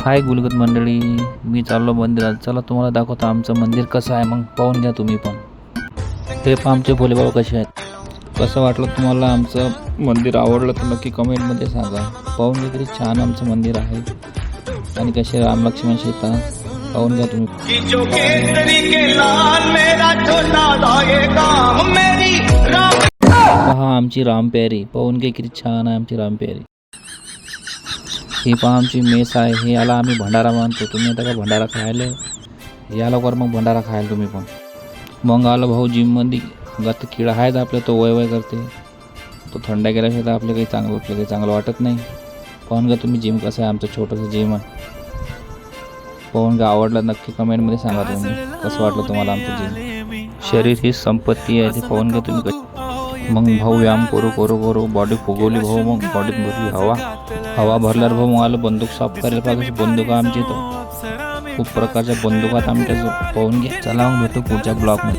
हाय गुलगत मंडळी, मी चाललो मंदिरात. चला तुम्हाला दाखवतो आमचं मंदिर कसं आहे, मग पाहून घ्या तुम्ही पण. हे पण आमचे भोलेबाबा कसे आहेत. कसं वाटलं तुम्हाला आमचं मंदिर, आवडलं तर नक्की कमेंटमध्ये सांगा. पाहून घ्या किती छान आमचं मंदिर आहे आणि कसे राम लक्ष्मण सीता, पाहून घ्या तुम्ही. पहा आमची रामप्यारी, पाहून घ्या किती छान आहे आमची रामप्यारी. ही पहा आमची मेस आहे. हे याला आम्ही भंडारा मानतो. तुम्ही आता का भंडारा खायला या लवकर, मग भंडारा खायला तुम्ही पण. मग आलो भाऊ जिममध्ये. गत किडा आहेच आपल्या, तो वय करते. तो थंडा गेल्याशिवाय तर आपलं काही चांगलं वाटत नाही. पाहून का तुम्ही जिम कसं आहे, आमचं छोटंसं जिम आहे. पाहून का आवडलं नक्की कमेंटमध्ये सांगा तुम्ही कसं वाटलं तुम्हाला आमचं जिम. शरीर ही संपत्ती आहे, ते पाहून घ्या तुम्ही. मग भाऊ व्यायाम करू बॉडी फुगवली भाऊ. मग बॉडीत भरली हवा भरल्यावर भाऊ मग आलं बंदूक साफ करायला. पाहिजे बंदूक आमची तर खूप प्रकारच्या बंदुका आमच्या पाहून घ्या. चला मग भेटू पुढच्या ब्लॉगमध्ये.